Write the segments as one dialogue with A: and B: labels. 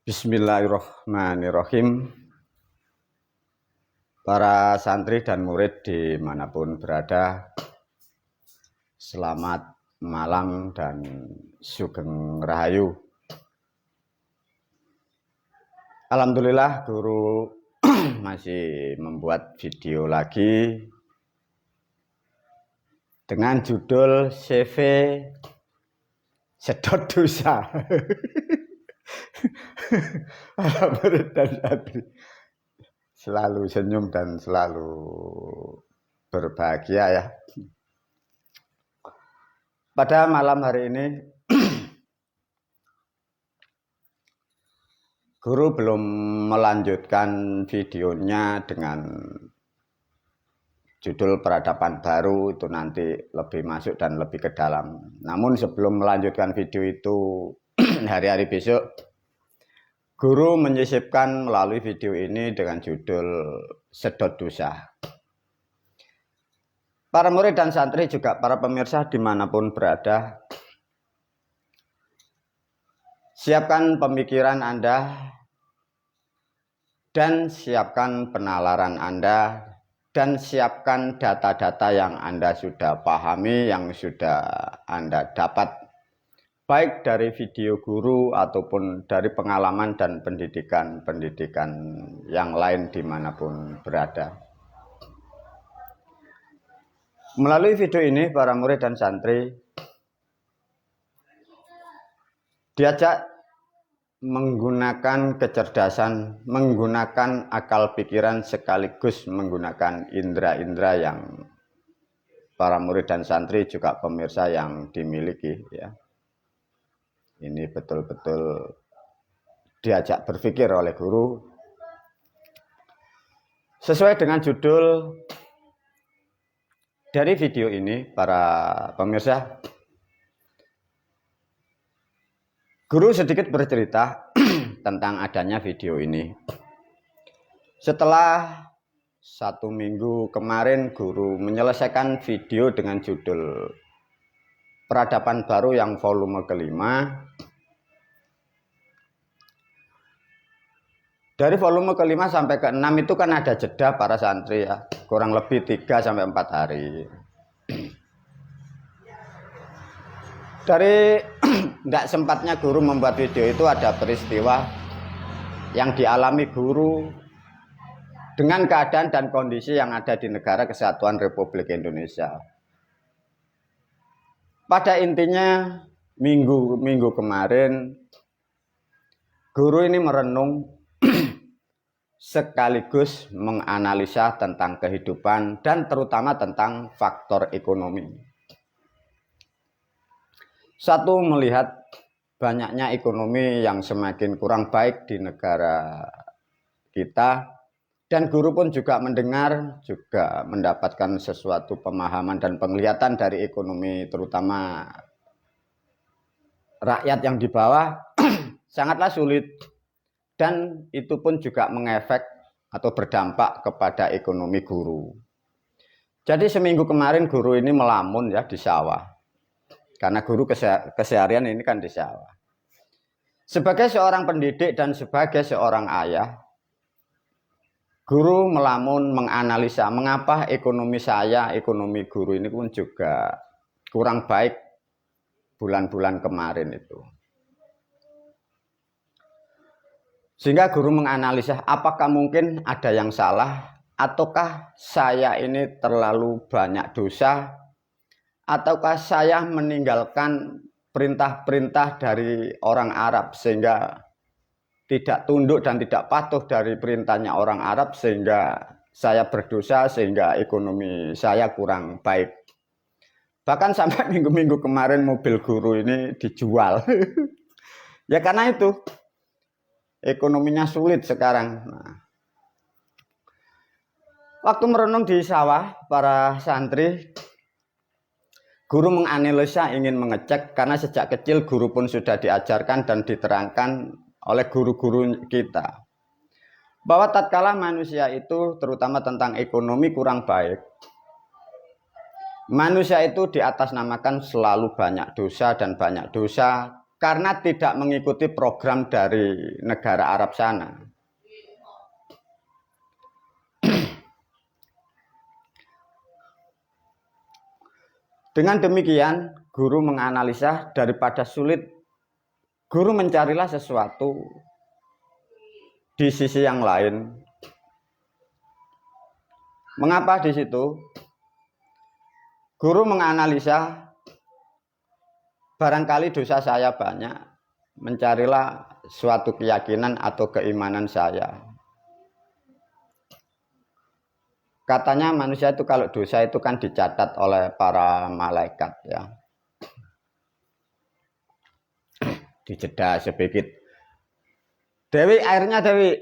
A: Bismillahirrahmanirrahim. Para santri dan murid dimanapun berada, selamat malam dan sugeng rahayu. Alhamdulillah guru masih membuat video lagi dengan judul CV Sedot Dosa. Para murid dan santri selalu senyum dan selalu berbahagia ya. Pada malam hari ini guru belum melanjutkan videonya dengan judul peradaban baru, itu nanti lebih masuk dan lebih ke dalam. Namun sebelum melanjutkan video itu hari-hari besok, guru menyisipkan melalui video ini dengan judul Sedot Dosa. Para murid dan santri juga para pemirsa dimanapun berada, siapkan pemikiran Anda dan siapkan penalaran Anda dan siapkan data-data yang Anda sudah pahami, yang sudah Anda dapat baik dari video guru ataupun dari pengalaman dan pendidikan yang lain dimanapun berada. Melalui video ini para murid dan santri diajak menggunakan kecerdasan, menggunakan akal pikiran sekaligus menggunakan indera-indera yang para murid dan santri juga pemirsa yang dimiliki ya. Ini betul-betul diajak berpikir oleh guru sesuai dengan judul dari video ini. Para pemirsa, guru sedikit bercerita tentang adanya video ini. Setelah 1 minggu kemarin guru menyelesaikan video dengan judul Peradaban Baru yang volume kelima. Dari volume kelima sampai ke-6 itu kan ada jeda para santri ya, kurang lebih 3-4 hari. Dari tidak sempatnya guru membuat video itu ada peristiwa yang dialami guru dengan keadaan dan kondisi yang ada di Negara Kesatuan Republik Indonesia. Pada intinya minggu kemarin guru ini merenung sekaligus menganalisa tentang kehidupan dan terutama tentang faktor ekonomi. Satu, melihat banyaknya ekonomi yang semakin kurang baik di negara kita, dan guru pun juga mendengar, juga mendapatkan sesuatu pemahaman dan penglihatan dari ekonomi terutama rakyat yang di bawah sangatlah sulit. Dan itu pun juga mengefek atau berdampak kepada ekonomi guru. Jadi seminggu kemarin guru ini melamun ya di sawah. Karena guru keseharian ini kan di sawah. Sebagai seorang pendidik dan sebagai seorang ayah, guru melamun menganalisa mengapa ekonomi saya, ekonomi guru ini pun juga kurang baik bulan-bulan kemarin itu. Sehingga guru menganalisa apakah mungkin ada yang salah, ataukah saya ini terlalu banyak dosa, ataukah saya meninggalkan perintah-perintah dari orang Arab sehingga tidak tunduk dan tidak patuh dari perintahnya orang Arab sehingga saya berdosa, sehingga ekonomi saya kurang baik. Bahkan sampai minggu-minggu kemarin mobil guru ini dijual. Ya karena itu ekonominya sulit sekarang. Nah, waktu merenung di sawah para santri, guru menganalisa, ingin mengecek, karena sejak kecil guru pun sudah diajarkan dan diterangkan oleh guru-guru kita bahwa tatkala manusia itu terutama tentang ekonomi kurang baik, manusia itu diatasnamakan selalu banyak dosa dan banyak dosa karena tidak mengikuti program dari negara Arab sana. Dengan demikian, guru menganalisa daripada sulit, guru mencarilah sesuatu di sisi yang lain. Mengapa di situ? Guru menganalisa barangkali dosa saya banyak, mencarilah suatu keyakinan atau keimanan saya. Katanya manusia itu kalau dosa itu kan dicatat oleh para malaikat ya. Dijeda sedikit. Dewi, airnya Dewi.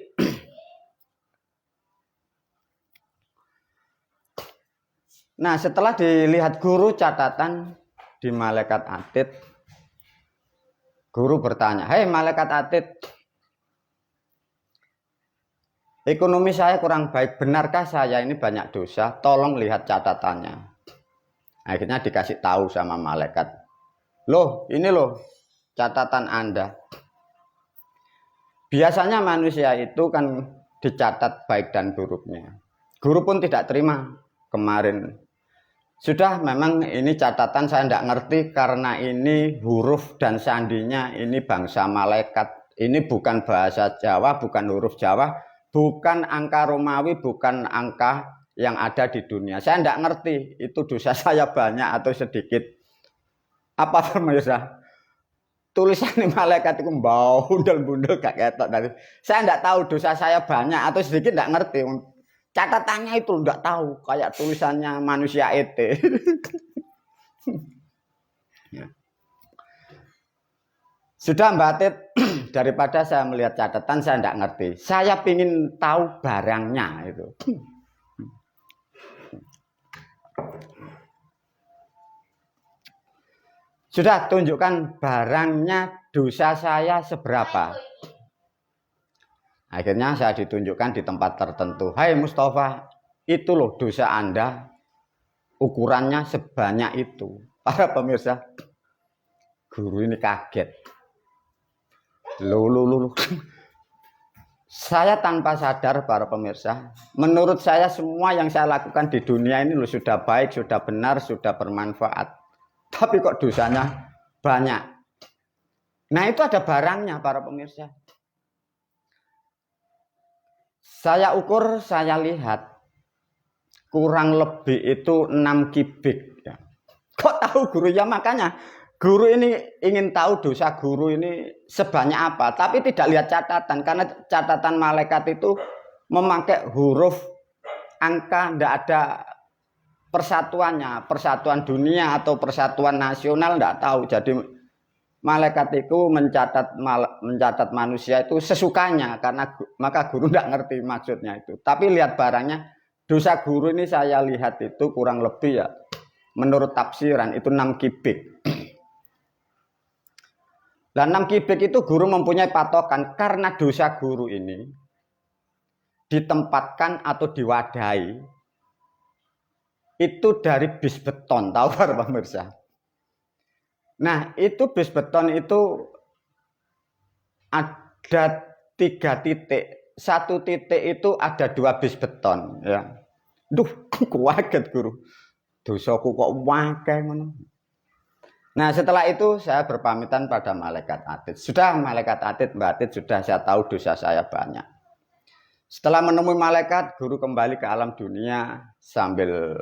A: Nah, setelah dilihat guru catatan di malaikat atid, guru bertanya, "Hei malaikat atid, ekonomi saya kurang baik, benarkah saya ini banyak dosa? Tolong lihat catatannya." Akhirnya dikasih tahu sama malaikat, "Loh, ini loh catatan Anda." Biasanya manusia itu kan dicatat baik dan buruknya. Guru pun tidak terima kemarin. Sudah, memang ini catatan saya tidak ngerti karena ini huruf dan sandinya ini bangsa malaikat. Ini bukan bahasa Jawa, bukan huruf Jawa, bukan angka Romawi, bukan angka yang ada di dunia. Saya tidak ngerti itu dosa saya banyak atau sedikit. Apa pemirsa? Tulisan malaikat itu bau bundel-bundel gak ketok dari. Saya tidak tahu dosa saya banyak atau sedikit, tidak ngerti. Catatannya itu enggak tahu, kayak tulisannya manusia ET. Ya. Sudah Mbak Atit, daripada saya melihat catatan saya enggak ngerti. Saya ingin tahu barangnya itu. Sudah, tunjukkan barangnya dosa saya seberapa. Akhirnya saya ditunjukkan di tempat tertentu. "Hai Mustafa, itu loh dosa Anda, ukurannya sebanyak itu." Para pemirsa, guru ini kaget. Loh. Saya tanpa sadar para pemirsa, menurut saya semua yang saya lakukan di dunia ini loh sudah baik, sudah benar, sudah bermanfaat. Tapi kok dosanya banyak. Nah itu ada barangnya para pemirsa. Saya ukur, saya lihat kurang lebih itu 6 kubik. Ya. Kok tahu guru? Ya makanya guru ini ingin tahu dosa guru ini sebanyak apa. Tapi tidak lihat catatan. Karena catatan malaikat itu memakai huruf, angka, tidak ada persatuannya. Persatuan dunia atau persatuan nasional tidak tahu. Jadi malaikat itu mencatat manusia itu sesukanya, karena maka guru tidak ngerti maksudnya itu. Tapi lihat barangnya, dosa guru ini saya lihat itu kurang lebih ya, menurut tafsiran itu 6 kubik. Dan 6 kubik itu guru mempunyai patokan karena dosa guru ini ditempatkan atau diwadahi itu dari bis beton, tahu para pemirsa? Nah, itu bis beton itu ada 3 titik. 1 titik itu ada 2 bis beton. Ya. Duh, kaget guru. Dosaku kok wakeh ngono. Nah, setelah itu saya berpamitan pada malaikat atid. Sudah malaikat atid, Mbak Atid, sudah saya tahu dosa saya banyak. Setelah menemui malaikat, guru kembali ke alam dunia sambil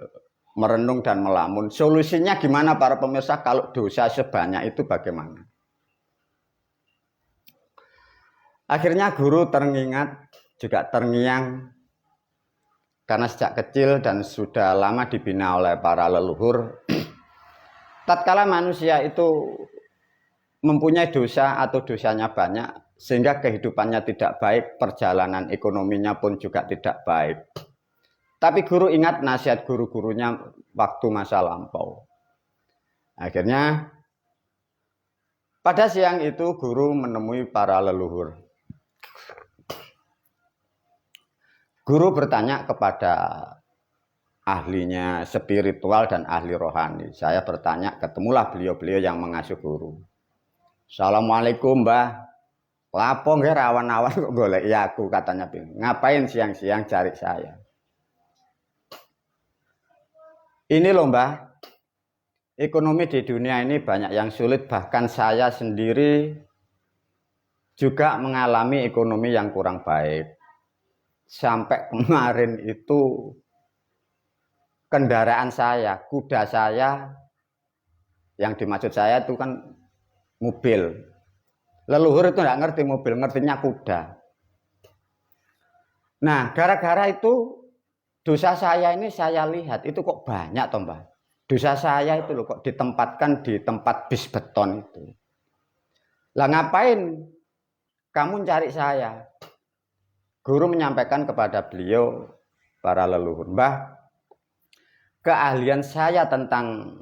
A: merenung dan melamun. Solusinya gimana para pemirsa kalau dosa sebanyak itu bagaimana? Akhirnya guru teringat, juga terngiang, karena sejak kecil dan sudah lama dibina oleh para leluhur. Tatkala manusia itu mempunyai dosa atau dosanya banyak, sehingga kehidupannya tidak baik, perjalanan ekonominya pun juga tidak baik. Tapi guru ingat nasihat guru-gurunya waktu masa lampau. Akhirnya pada siang itu guru menemui para leluhur. Guru bertanya kepada ahlinya spiritual dan ahli rohani. Saya bertanya, ketemulah beliau-beliau yang mengasuh guru. Assalamualaikum Mbah. Lapo nggih rawan-awan kok goleki aku katanya. Ngapain siang-siang cari saya? Ini loh Mbah, ekonomi di dunia ini banyak yang sulit, bahkan saya sendiri juga mengalami ekonomi yang kurang baik. Sampai kemarin itu kendaraan saya, kuda saya, yang dimaksud saya itu kan mobil. Leluhur itu nggak ngerti mobil, ngertinya kuda. Nah, gara-gara itu dosa saya ini saya lihat itu kok banyak toh Mbak. Dosa saya itu loh kok ditempatkan di tempat bis beton itu. Lah ngapain kamu cari saya? Guru menyampaikan kepada beliau, para leluhur, Mbah, keahlian saya tentang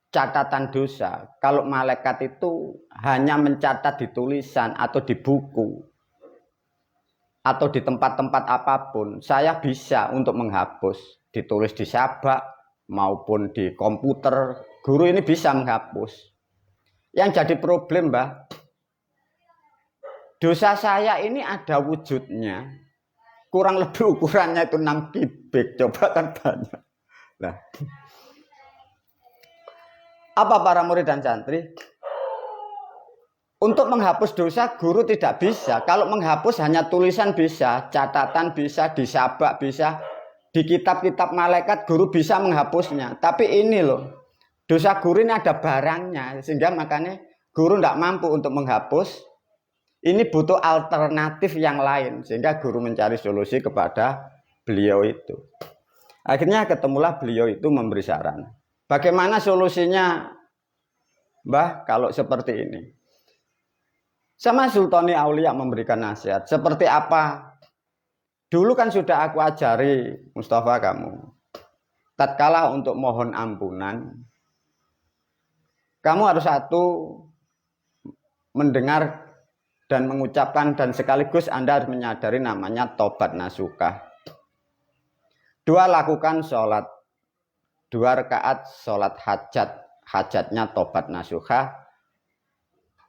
A: catatan dosa, kalau malaikat itu hanya mencatat di tulisan atau di buku atau di tempat-tempat apapun, saya bisa untuk menghapus, ditulis di sabak maupun di komputer, guru ini bisa menghapus. Yang jadi problem, Mbah, dosa saya ini ada wujudnya, kurang lebih ukurannya itu 6 kubik, coba kan banyak. Nah, apa para murid dan santri? Untuk menghapus dosa guru tidak bisa. Kalau menghapus hanya tulisan bisa, catatan bisa, disabak bisa, di kitab-kitab malaikat guru bisa menghapusnya. Tapi ini loh, dosa guru ini ada barangnya, sehingga makanya guru tidak mampu untuk menghapus. Ini butuh alternatif yang lain, sehingga guru mencari solusi kepada beliau itu. Akhirnya ketemulah beliau itu memberi saran. Bagaimana solusinya, Mbah, kalau seperti ini? Sama Sultani Aulia memberikan nasihat. Seperti apa? Dulu kan sudah aku ajari, Mustafa, kamu. Tatkala untuk mohon ampunan, kamu harus satu, mendengar dan mengucapkan, dan sekaligus Anda harus menyadari namanya tobat nasuhah. 2, lakukan sholat. 2 rakaat sholat hajat, hajatnya tobat nasuhah,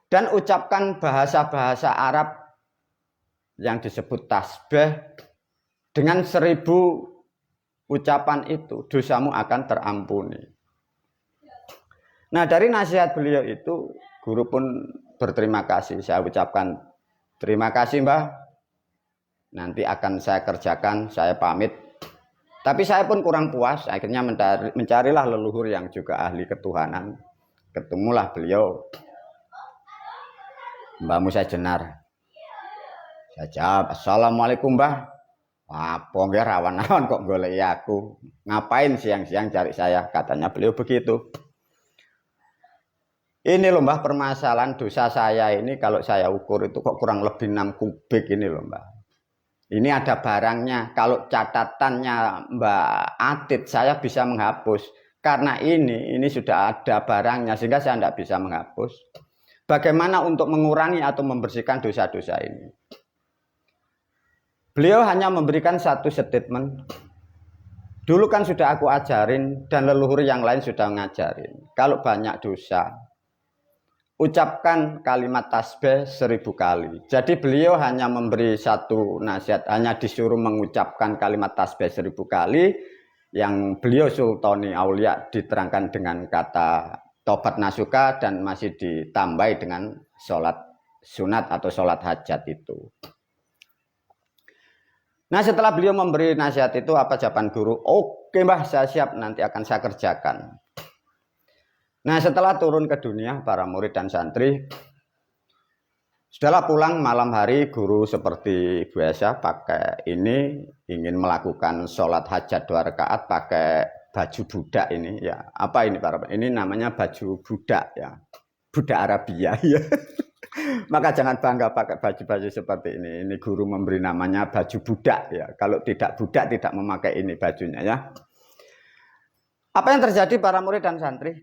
A: dan ucapkan bahasa-bahasa Arab yang disebut tasbih. Dengan 1000 ucapan itu dosamu akan terampuni. Nah, dari nasihat beliau itu guru pun berterima kasih. Saya ucapkan terima kasih Mbah, nanti akan saya kerjakan, saya pamit. Tapi saya pun kurang puas, akhirnya mencarilah leluhur yang juga ahli ketuhanan. Ketemulah beliau, Mbah Musa Jenar. Saya jawab, Assalamualaikum Mbah. Apa nggih rawan-rawan kok goleki aku? Ngapain siang-siang cari saya? Katanya beliau begitu. Ini loh Mbah, permasalahan dosa saya ini kalau saya ukur itu kok kurang lebih 6 kubik ini loh Mbah. Ini ada barangnya. Kalau catatannya Mbak Atit saya bisa menghapus. Karena ini sudah ada barangnya sehingga saya tidak bisa menghapus. Bagaimana untuk mengurangi atau membersihkan dosa-dosa ini? Beliau hanya memberikan satu statement. Dulu kan sudah aku ajarin dan leluhur yang lain sudah ngajarin. Kalau banyak dosa, ucapkan kalimat tasbih 1000 kali. Jadi beliau hanya memberi satu nasihat, hanya disuruh mengucapkan kalimat tasbih 1000 kali. Yang beliau Sultani Aulia diterangkan dengan kata tobat nasuhah dan masih ditambahi dengan sholat sunat atau sholat hajat itu. Nah, setelah beliau memberi nasihat itu, apa jawaban guru? Oke Mbah, saya siap, nanti akan saya kerjakan. Nah, setelah turun ke dunia, para murid dan santri, setelah pulang malam hari, guru seperti biasa pakai ini, ingin melakukan sholat hajat 2 rakaat pakai baju budak ini. Ya, apa ini para? Ini namanya baju budak ya, budak Arabia ya. Maka jangan bangga pakai baju-baju seperti ini. Ini guru memberi namanya baju budak ya. Kalau tidak budak tidak memakai ini bajunya ya. Apa yang terjadi para murid dan santri?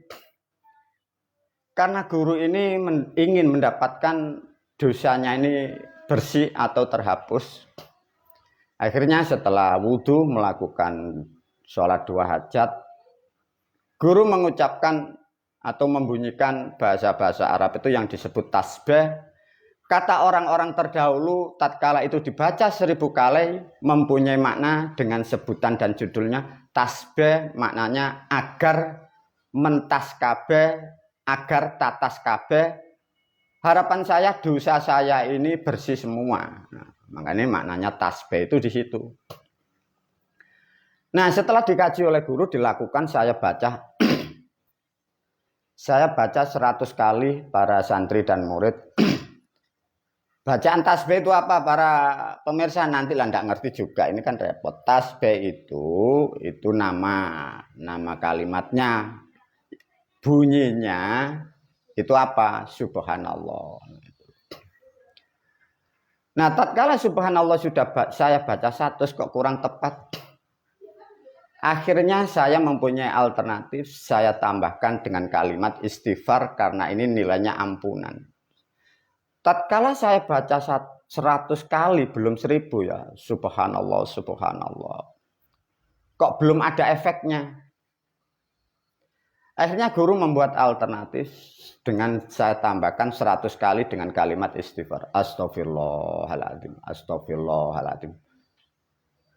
A: Karena guru ini ingin mendapatkan dosanya ini bersih atau terhapus. Akhirnya setelah wudhu melakukan sholat 2 hajat, guru mengucapkan atau membunyikan bahasa-bahasa Arab itu yang disebut tasbih. Kata orang-orang terdahulu tatkala itu dibaca 1000 kali mempunyai makna dengan sebutan dan judulnya tasbih, maknanya agar mentas kabeh, agar tatas kabeh. Harapan saya dosa saya ini bersih semua. Nah, makanya maknanya tasbih itu di situ. Nah, setelah dikaji oleh guru dilakukan saya baca saya baca 100 kali para santri dan murid. Bacaan tasbih itu apa para pemirsa nanti lah nggak ngerti juga, ini kan repot. Tasbih itu nama kalimatnya, bunyinya itu apa? Subhanallah. Nah, tatkala subhanallah sudah saya baca 100 kok kurang tepat. Akhirnya saya mempunyai alternatif, saya tambahkan dengan kalimat istighfar karena ini nilainya ampunan. Tatkala saya baca 100 kali, belum 1000 ya, subhanallah, subhanallah. Kok belum ada efeknya? Akhirnya guru membuat alternatif dengan saya tambahkan 100 kali dengan kalimat istighfar. Astagfirullahaladzim, astagfirullahaladzim.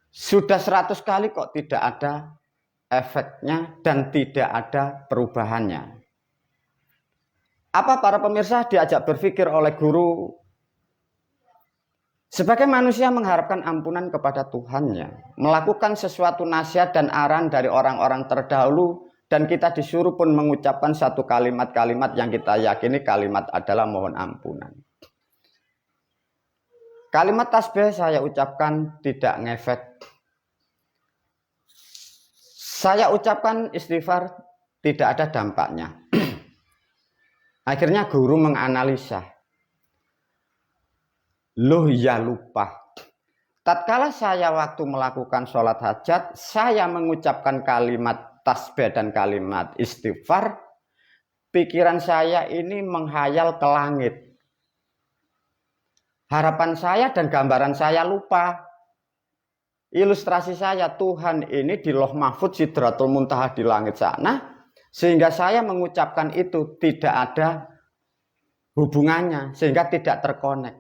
A: Sudah 100 kali kok tidak ada efeknya dan tidak ada perubahannya. Apa para pemirsa diajak berpikir oleh guru? Sebagai manusia mengharapkan ampunan kepada Tuhannya, melakukan sesuatu nasihat dan arahan dari orang-orang terdahulu, dan kita disuruh pun mengucapkan satu kalimat-kalimat yang kita yakini kalimat adalah mohon ampunan. Kalimat tasbih saya ucapkan tidak ngefek. Saya ucapkan istighfar tidak ada dampaknya. Akhirnya guru menganalisa. Loh ya lupa. Tatkala saya waktu melakukan sholat hajat, saya mengucapkan kalimat tasbih dan kalimat istighfar, pikiran saya ini menghayal ke langit. Harapan saya dan gambaran saya lupa. Ilustrasi saya, Tuhan ini di Loh Mahfudz Sidratul Muntaha di langit sana, sehingga saya mengucapkan itu tidak ada hubungannya, sehingga tidak terkonek.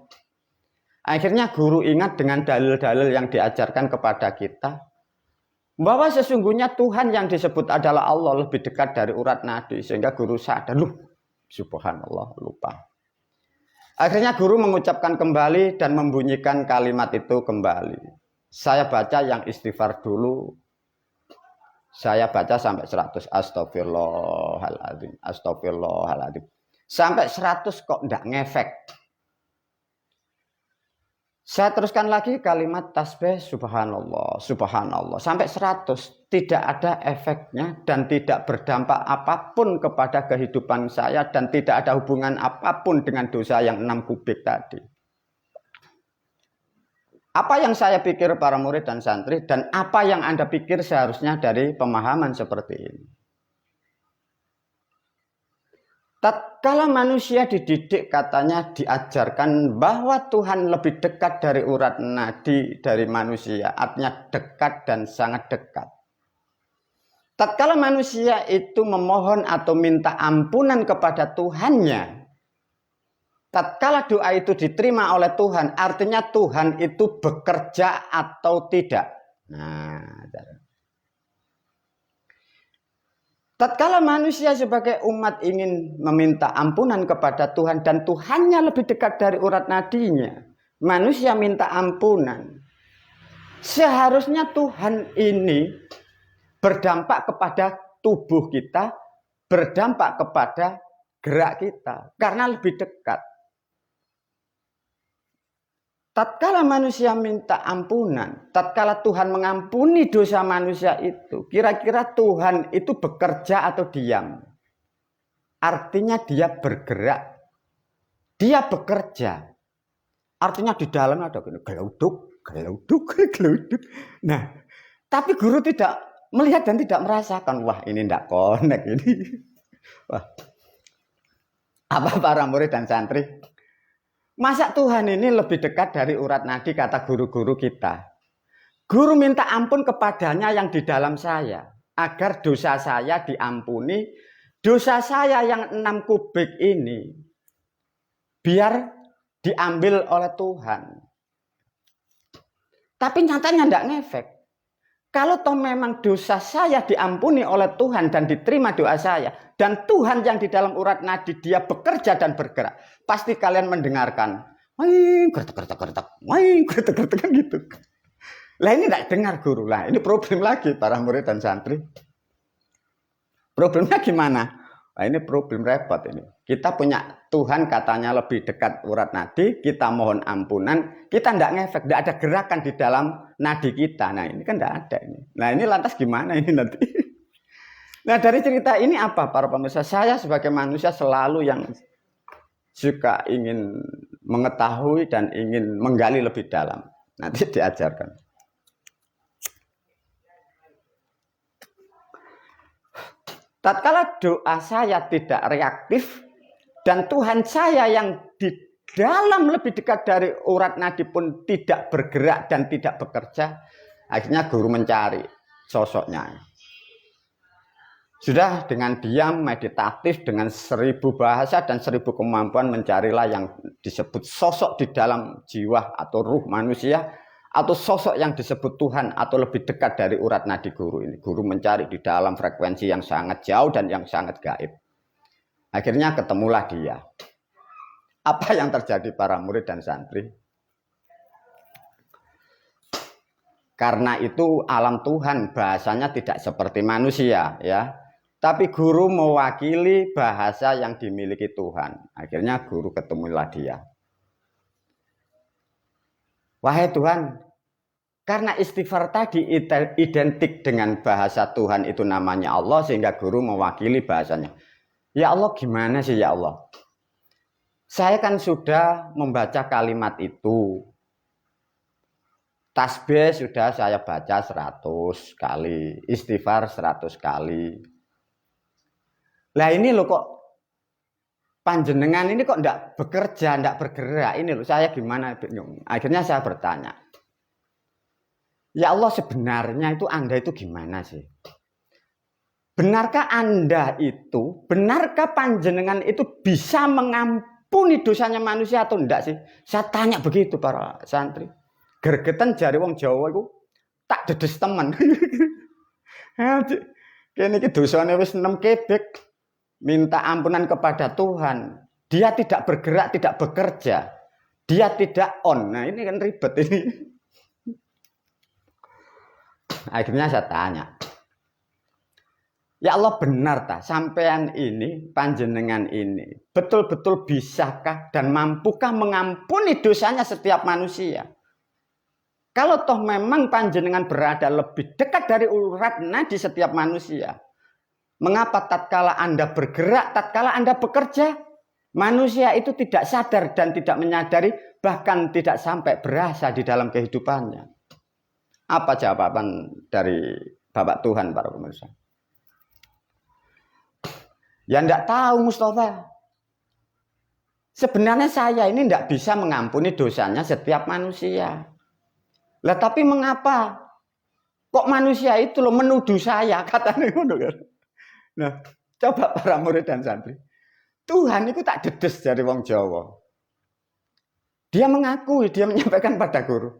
A: Akhirnya guru ingat dengan dalil-dalil yang diajarkan kepada kita, bahwa sesungguhnya Tuhan yang disebut adalah Allah lebih dekat dari urat nadi, sehingga guru sadar, loh subhanallah, lupa. Akhirnya guru mengucapkan kembali dan membunyikan kalimat itu kembali. Saya baca yang istighfar dulu. Saya baca sampai 100. Astagfirullahaladzim. Astagfirullahaladzim. Sampai 100 kok enggak ngefek. Saya teruskan lagi kalimat tasbih subhanallah. Subhanallah. Sampai 100. Tidak ada efeknya dan tidak berdampak apapun kepada kehidupan saya. Dan tidak ada hubungan apapun dengan dosa yang 6 kubik tadi. Apa yang saya pikir para murid dan santri, dan apa yang Anda pikir seharusnya dari pemahaman seperti ini. Tatkala manusia dididik, katanya diajarkan bahwa Tuhan lebih dekat dari urat nadi dari manusia, artinya dekat dan sangat dekat. Tatkala manusia itu memohon atau minta ampunan kepada Tuhannya, tatkala doa itu diterima oleh Tuhan, artinya Tuhan itu bekerja atau tidak. Nah, tatkala manusia sebagai umat ingin meminta ampunan kepada Tuhan dan Tuhannya lebih dekat dari urat nadinya, manusia minta ampunan. Seharusnya Tuhan ini berdampak kepada tubuh kita, berdampak kepada gerak kita, karena lebih dekat. Tatkala manusia minta ampunan, tatkala Tuhan mengampuni dosa manusia itu, kira-kira Tuhan itu bekerja atau diam? Artinya dia bergerak, dia bekerja. Artinya di dalam ada geluduk, geluduk, geluduk. Nah, tapi guru tidak melihat dan tidak merasakan, wah ini tidak connect ini. Wah, apa para murid dan santri? Masa Tuhan ini lebih dekat dari urat nadi, kata guru-guru kita. Guru minta ampun kepadanya yang di dalam saya, agar dosa saya diampuni, dosa saya yang 6 kubik ini biar diambil oleh Tuhan. Tapi nyatanya tidak ngefek. Kalau toh memang dosa saya diampuni oleh Tuhan dan diterima doa saya, dan Tuhan yang di dalam urat nadi dia bekerja dan bergerak, pasti kalian mendengarkan, wing gertek-gertek, wing gertek-gertek kan gitu. Lah ini tidak dengar guru lah. Ini problem lagi para murid dan santri. Problemnya gimana? Nah, ini problem repot ini. Kita punya Tuhan katanya lebih dekat urat nadi, kita mohon ampunan, kita tidak ngefek, tidak ada gerakan di dalam nadi kita. Nah ini kan tidak ada ini. Nah ini lantas gimana ini nanti? Nah dari cerita ini apa para pemirsa? Saya sebagai manusia selalu yang suka ingin mengetahui dan ingin menggali lebih dalam. Nanti diajarkan. Tatkala doa saya tidak reaktif dan Tuhan saya yang di dalam lebih dekat dari urat nadi pun tidak bergerak dan tidak bekerja, akhirnya guru mencari sosoknya. Sudah dengan diam, meditatif, dengan 1000 bahasa dan 1000 kemampuan mencarilah yang disebut sosok di dalam jiwa atau ruh manusia, atau sosok yang disebut Tuhan atau lebih dekat dari urat nadi guru ini. Guru mencari di dalam frekuensi yang sangat jauh dan yang sangat gaib. Akhirnya ketemulah dia. Apa yang terjadi para murid dan santri? Karena itu alam Tuhan bahasanya tidak seperti manusia ya. Tapi guru mewakili bahasa yang dimiliki Tuhan. Akhirnya guru ketemulah dia. Wahai Tuhan, karena istighfar tadi identik dengan bahasa Tuhan itu namanya Allah, sehingga guru mewakili bahasanya. Ya Allah, gimana sih ya Allah? Saya kan sudah membaca kalimat itu. Tasbih sudah saya baca 100 kali, istighfar 100 kali. Lah ini loh kok panjenengan ini kok enggak bekerja, enggak bergerak. Ini loh saya gimana bingung. Akhirnya saya bertanya. Ya Allah, sebenarnya itu Anda itu gimana sih? Benarkah Anda itu, benarkah panjenengan itu bisa mengampuni dosanya manusia atau enggak sih? Saya tanya begitu para santri. Gergetan jari wong Jawa itu tak dedes teman. Kene iki dosane wis 6 kebek. Minta ampunan kepada Tuhan. Dia tidak bergerak, tidak bekerja. Dia tidak on. Nah, ini kan ribet ini. Akhirnya saya tanya. Ya Allah, benar tak sampean ini, panjenengan ini betul-betul bisakah dan mampukah mengampuni dosanya setiap manusia? Kalau toh memang panjenengan berada lebih dekat dari urat nadi setiap manusia, mengapa tatkala Anda bergerak, tatkala Anda bekerja, manusia itu tidak sadar dan tidak menyadari, bahkan tidak sampai berasa di dalam kehidupannya? Apa jawaban dari Bapak Tuhan para pemirsa? Ya enggak tahu Mustafa. Sebenarnya saya ini enggak bisa mengampuni dosanya setiap manusia. Lah tapi mengapa kok manusia itu loh menuduh saya, katanya ngono kan. Nah, coba para murid dan santri. Tuhan itu tak dedes dari wong Jawa. Dia mengakui, dia menyampaikan pada guru.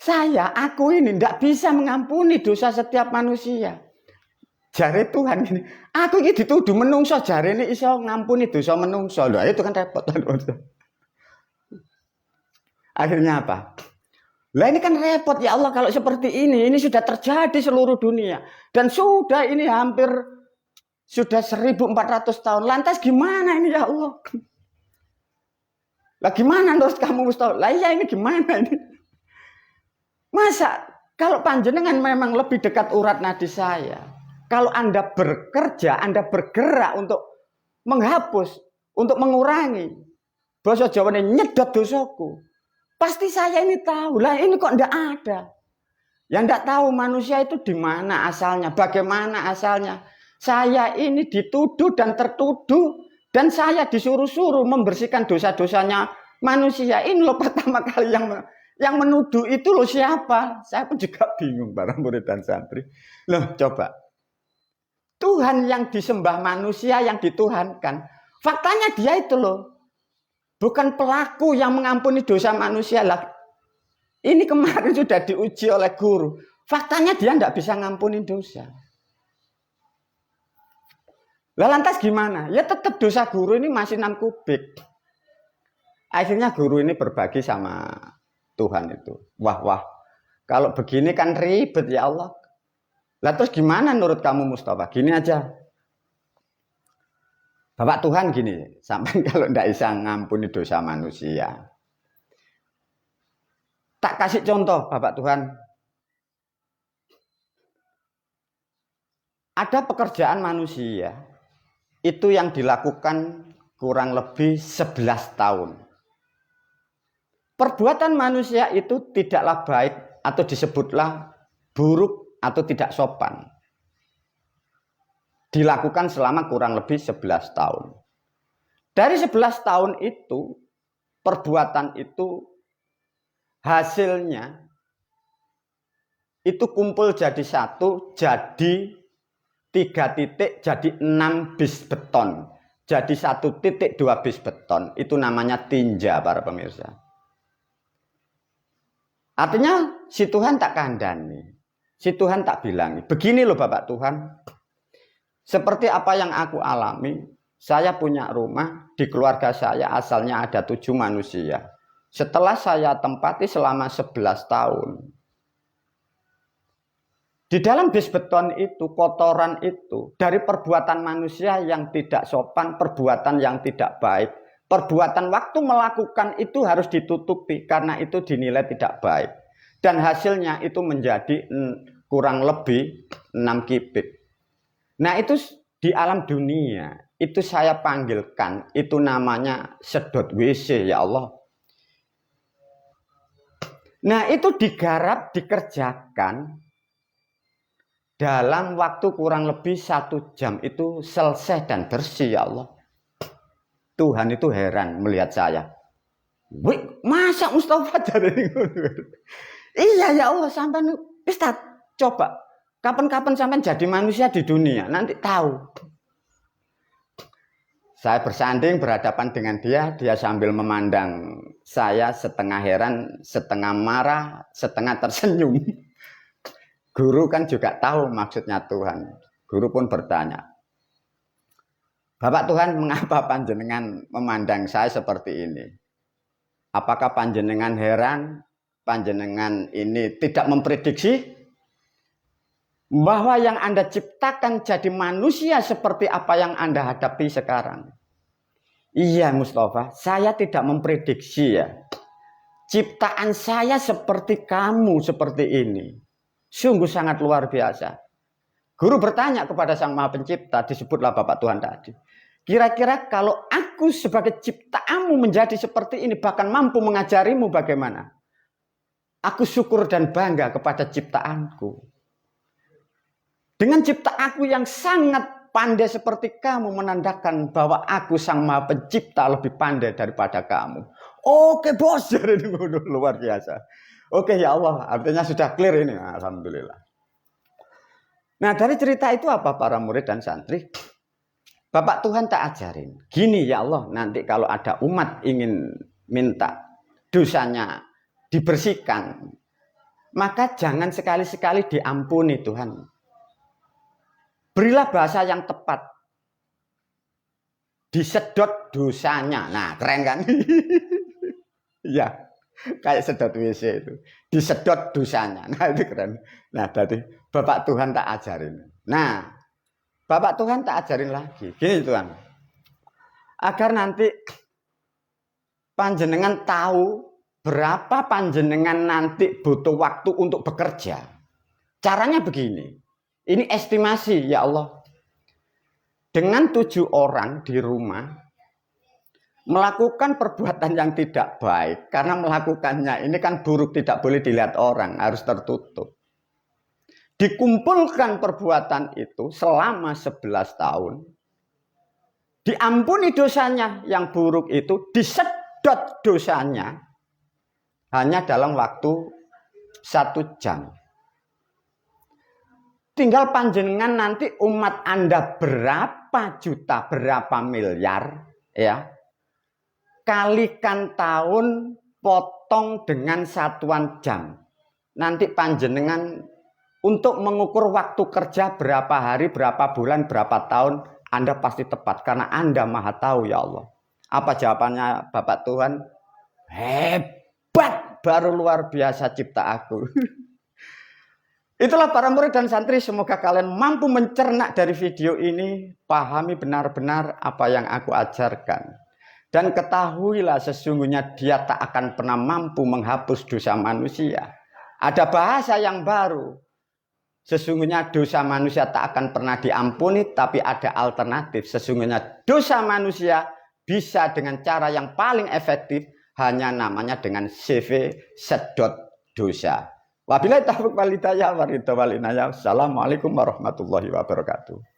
A: Aku ini tidak bisa mengampuni dosa setiap manusia. Jare Tuhan ini, aku ini dituduh menungso, jare ini iso ngampuni dosa menungso. Loh, itu kan repot. Akhirnya apa? Lah ini kan repot ya Allah kalau seperti ini sudah terjadi seluruh dunia. Dan sudah ini hampir sudah 1400 tahun. Lantas gimana ini ya Allah? Lah gimana terus kamu Mustafa? Lah ya ini gimana ini? Masa kalau panjenengan memang lebih dekat urat nadi saya, kalau Anda bekerja, Anda bergerak untuk menghapus, untuk mengurangi, bahasa Jawa ini nyedot dosaku, pasti saya ini tahu. Lah ini kok enggak ada. Yang enggak tahu manusia itu di mana asalnya, bagaimana asalnya. Saya ini dituduh dan tertuduh dan saya disuruh-suruh membersihkan dosa-dosanya manusia. Ini loh pertama kali yang menuduh itu loh siapa? Saya pun juga bingung para murid dan santri. Loh coba. Tuhan yang disembah manusia yang dituhankan. Faktanya dia itu loh. Bukan pelaku yang mengampuni dosa manusia lah. Ini kemarin sudah diuji oleh guru. Faktanya dia tidak bisa ngampuni dosa. Lah lantas gimana? Ya tetap dosa guru ini masih 6 kubik. Akhirnya guru ini berbagi sama Tuhan itu. Wah, kalau begini kan ribet ya Allah. Lah terus gimana menurut kamu Mustafa? Gini aja. Bapak Tuhan gini, sampai kalau tidak bisa ngampuni dosa manusia. Tak kasih contoh Bapak Tuhan. Ada pekerjaan manusia, itu yang dilakukan kurang lebih 11 tahun. Perbuatan manusia itu tidaklah baik atau disebutlah buruk atau tidak sopan. Dilakukan selama kurang lebih 11 tahun. Dari 11 tahun itu, perbuatan itu hasilnya itu kumpul jadi 1, jadi 3 titik, jadi 6 bis beton. Jadi 1 titik 2 bis beton. Itu namanya tinja para pemirsa. Artinya si Tuhan tak kandani. Si Tuhan tak bilangi. Begini loh Bapak Tuhan. Seperti apa yang aku alami. Saya punya rumah. Di keluarga saya asalnya ada 7 manusia. Setelah saya tempati selama 11 tahun. Di dalam bis beton itu, kotoran itu, dari perbuatan manusia yang tidak sopan, perbuatan yang tidak baik, perbuatan waktu melakukan itu harus ditutupi, karena itu dinilai tidak baik. Dan hasilnya itu menjadi kurang lebih 6 kubik. Nah itu di alam dunia, itu saya panggilkan, itu namanya sedot WC ya Allah. Nah itu digarap, dikerjakan, dalam waktu kurang lebih 1 jam itu selesai dan bersih ya Allah. Tuhan itu heran melihat saya. Wih, masa Mustafa jadi iya ya Allah, sampai Ustaz, coba kapan-kapan sampai jadi manusia di dunia, nanti tahu. Saya bersanding berhadapan dengan dia, dia sambil memandang saya setengah heran, setengah marah, setengah tersenyum. Guru kan juga tahu maksudnya Tuhan. Guru pun bertanya, Bapak Tuhan, mengapa panjenengan memandang saya seperti ini? Apakah panjenengan heran, panjenengan ini tidak memprediksi bahwa yang Anda ciptakan jadi manusia seperti apa yang Anda hadapi sekarang? Iya Mustafa, saya tidak memprediksi ya. Ciptaan saya seperti kamu, seperti ini. Sungguh sangat luar biasa. Guru bertanya kepada Sang Maha Pencipta, disebutlah Bapak Tuhan tadi. Kira-kira kalau aku sebagai ciptaanmu menjadi seperti ini, bahkan mampu mengajarimu bagaimana? Aku syukur dan bangga kepada ciptaanku. Dengan ciptaanku yang sangat pandai seperti kamu, menandakan bahwa aku Sang Maha Pencipta lebih pandai daripada kamu. Oke bos, jadi luar biasa. Oke ya Allah, artinya sudah clear ini, alhamdulillah. Nah dari cerita itu apa para murid dan santri? Bapak Tuhan tak ajarin. Gini ya Allah, nanti kalau ada umat ingin minta dosanya dibersihkan, maka jangan sekali-sekali diampuni Tuhan. Berilah bahasa yang tepat. Disedot dosanya. Nah keren kan? Ya. Kayak sedot WC itu. Disedot dosanya. Nah itu keren. Nah tadi Bapak Tuhan tak ajarin. Nah Bapak Tuhan tak ajarin lagi. Gini Tuhan. Agar nanti panjenengan tahu berapa panjenengan nanti butuh waktu untuk bekerja. Caranya begini. Ini estimasi ya Allah. Dengan 7 orang di rumah melakukan perbuatan yang tidak baik, karena melakukannya ini kan buruk, tidak boleh dilihat orang, harus tertutup. Dikumpulkan perbuatan itu selama 11 tahun, diampuni dosanya yang buruk itu, disedot dosanya hanya dalam waktu 1 jam. Tinggal panjenengan nanti umat Anda berapa juta, berapa miliar, ya. Kalikan tahun, potong dengan satuan jam. Nanti panjenengan untuk mengukur waktu kerja berapa hari, berapa bulan, berapa tahun, Anda pasti tepat karena Anda Maha tahu ya Allah. Apa jawabannya Bapak Tuhan? Hebat, baru luar biasa cipta aku. Itulah para murid dan santri, semoga kalian mampu mencerna dari video ini, pahami benar-benar apa yang aku ajarkan. Dan ketahuilah sesungguhnya dia tak akan pernah mampu menghapus dosa manusia. Ada bahasa yang baru. Sesungguhnya dosa manusia tak akan pernah diampuni, tapi ada alternatif. Sesungguhnya dosa manusia bisa dengan cara yang paling efektif, hanya namanya dengan CV sedot dosa. Wabillahi taufiq wal hidayah. Assalamualaikum warahmatullahi wabarakatuh.